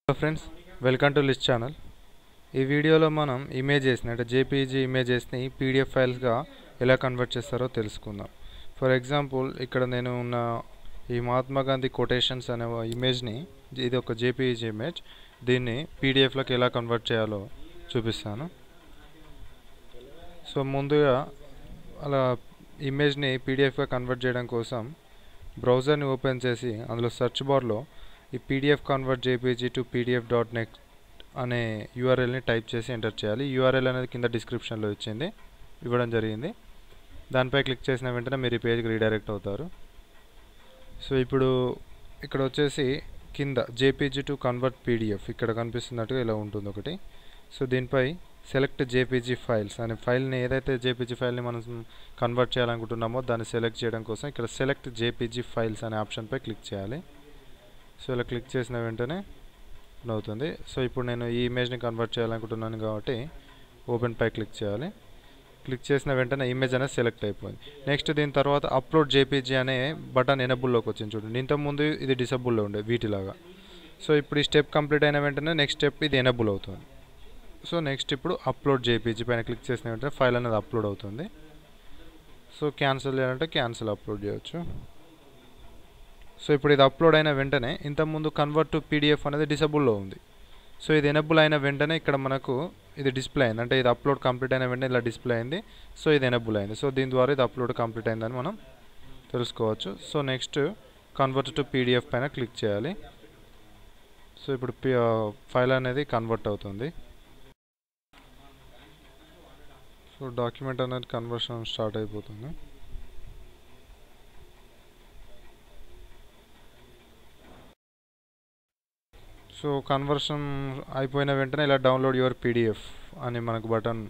Hello friends, welcome to list channel. ఈ వీడియోలో మనం ఇమేజెస్ని అంటే జేపీజీ ఇమేజెస్ని పీడిఎఫ్ ఫైల్స్గా ఎలా కన్వర్ట్ చేస్తారో తెలుసుకుందాం. ఫర్ ఎగ్జాంపుల్, ఇక్కడ నేను ఉన్న ఈ మహాత్మా గాంధీ కొటేషన్స్ అనే ఇమేజ్ని, ఇది ఒక జేపీజీ ఇమేజ్, దీన్ని పీడిఎఫ్లోకి ఎలా కన్వర్ట్ చేయాలో చూపిస్తాను. సో ముందుగా అలా ఇమేజ్ని పీడిఎఫ్గా కన్వర్ట్ చేయడం కోసం బ్రౌజర్ని ఓపెన్ చేసి అందులో సెర్చ్ బార్లో ఈ PDF convert JPG to pdf.net అనే యూఆర్ఎల్ని టైప్ చేసి ఎంటర్ చేయాలి. యూఆర్ఎల్ అనేది కింద డిస్క్రిప్షన్లో ఇవ్వడం జరిగింది. దానిపై క్లిక్ చేసిన వెంటనే మీరు ఈ పేజ్కి రీడైరెక్ట్ అవుతారు. సో ఇప్పుడు ఇక్కడ వచ్చేసి కింద జేపీజీ టు కన్వర్ట్ పీడిఎఫ్ ఇక్కడ కనిపిస్తున్నట్టుగా ఇలా ఉంటుంది ఒకటి. సో దీనిపై సెలెక్ట్ జేపీజీ ఫైల్స్ అనే ఫైల్ని, ఏదైతే జేపీజీ ఫైల్ని మనం కన్వర్ట్ చేయాలనుకుంటున్నామో దాన్ని సెలెక్ట్ చేయడం కోసం ఇక్కడ సెలెక్ట్ జేపీజీ ఫైల్స్ అనే ఆప్షన్పై క్లిక్ చేయాలి. సో ఇలా క్లిక్ చేసిన వెంటనే అవుతుంది. సో ఇప్పుడు నేను ఈ ఇమేజ్ని కన్వర్ట్ చేయాలనుకుంటున్నాను కాబట్టి ఓపెన్ పై క్లిక్ చేయాలి. క్లిక్ చేసిన వెంటనే ఇమేజ్ అనేది సెలెక్ట్ అయిపోయింది. నెక్స్ట్ దీని తర్వాత అప్లోడ్ జేపీజీ అనే బటన్ ఎనేబుల్లోకి వచ్చింది చూడండి. ఇంతకుముందు ఇది డిసేబుల్లో ఉండే వీటిలాగా. సో ఇప్పుడు ఈ స్టెప్ కంప్లీట్ అయిన వెంటనే నెక్స్ట్ స్టెప్ ఇది ఎనేబుల్ అవుతుంది. సో నెక్స్ట్ ఇప్పుడు అప్లోడ్ జేపీజీ పైన క్లిక్ చేసిన వెంటనే ఫైల్ అనేది అప్లోడ్ అవుతుంది. సో క్యాన్సిల్ చేయాలంటే క్యాన్సిల్ అప్లోడ్ చేయొచ్చు. సో ఇప్పుడు ఇది అప్లోడ్ అయిన వెంటనే ఇంతకుముందు కన్వర్ట్ టు పీడిఎఫ్ అనేది డిసేబుల్లో ఉంది. సో ఇది ఎనేబుల్ అయిన వెంటనే ఇక్కడ మనకు ఇది డిస్ప్లే అయింది, అంటే ఇది అప్లోడ్ కంప్లీట్ అయిన వెంటనే ఇలా డిస్ప్లే అయింది. సో ఇది ఎనేబుల్ అయింది. సో దీని ద్వారా ఇది అప్లోడ్ కంప్లీట్ అయిందని మనం తెలుసుకోవచ్చు. So next convert to PDF పైన క్లిక్ చేయాలి. సో ఇప్పుడు ఫైల్ అనేది కన్వర్ట్ అవుతుంది. సో డాక్యుమెంట్ అనేది కన్వర్షన్ స్టార్ట్ అయిపోతుంది. సో కన్వర్షన్ అయిపోయిన వెంటనే ఇలా డౌన్లోడ్ యువర్ పీడిఎఫ్ అని మనకు బటన్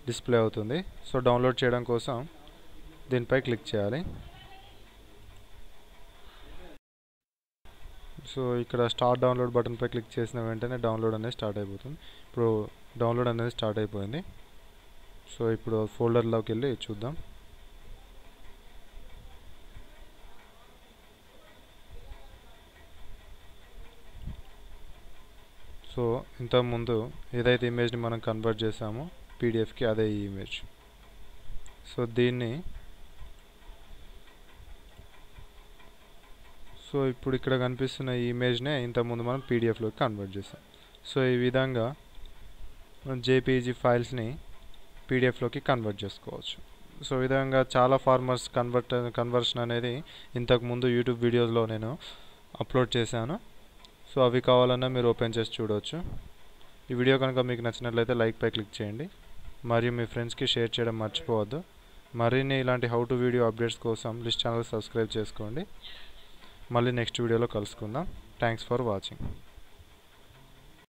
డిస్ప్లే అవుతుంది. సో డౌన్లోడ్ చేయడం కోసం దీనిపై క్లిక్ చేయాలి. సో ఇక్కడ స్టార్ట్ డౌన్లోడ్ బటన్పై క్లిక్ చేసిన వెంటనే డౌన్లోడ్ అనేది స్టార్ట్ అయిపోతుంది. ఇప్పుడు డౌన్లోడ్ అనేది స్టార్ట్ అయిపోయింది. సో ఇప్పుడు ఫోల్డర్లోకి వెళ్ళి చూద్దాం. సో ఇంతకుముందు ఏదైతే ఇమేజ్ని మనం కన్వర్ట్ చేసామో పీడిఎఫ్కి, అదే ఈ ఇమేజ్. సో దీన్ని ఇప్పుడు ఇక్కడ కనిపిస్తున్న ఈ ఇమేజ్నే ఇంతకుముందు మనం పీడిఎఫ్లోకి కన్వర్ట్ చేసాం. సో ఈ విధంగా మనం జేపీజీ ఫైల్స్ని పీడిఎఫ్లోకి కన్వర్ట్ చేసుకోవచ్చు. సో ఈ విధంగా చాలా ఫార్మర్స్ కన్వర్షన్ అనేది ఇంతకుముందు యూట్యూబ్ వీడియోస్లో నేను అప్లోడ్ చేశాను. సో అవి కావాలన్నా మీరు ఓపెన్ చేసి చూడవచ్చు. ఈ వీడియో కనుక మీకు నచ్చినట్లయితే లైక్ పై క్లిక్ చేయండి, మరియు మీ ఫ్రెండ్స్కి షేర్ చేయడం మర్చిపోవద్దు. మరిన్ని ఇలాంటి హౌ టు వీడియో అప్డేట్స్ కోసం లిస్ట్ ఛానల్ సబ్స్క్రైబ్ చేసుకోండి. మళ్ళీ నెక్స్ట్ వీడియోలో కలుసుకుందాం. Thanks for watching.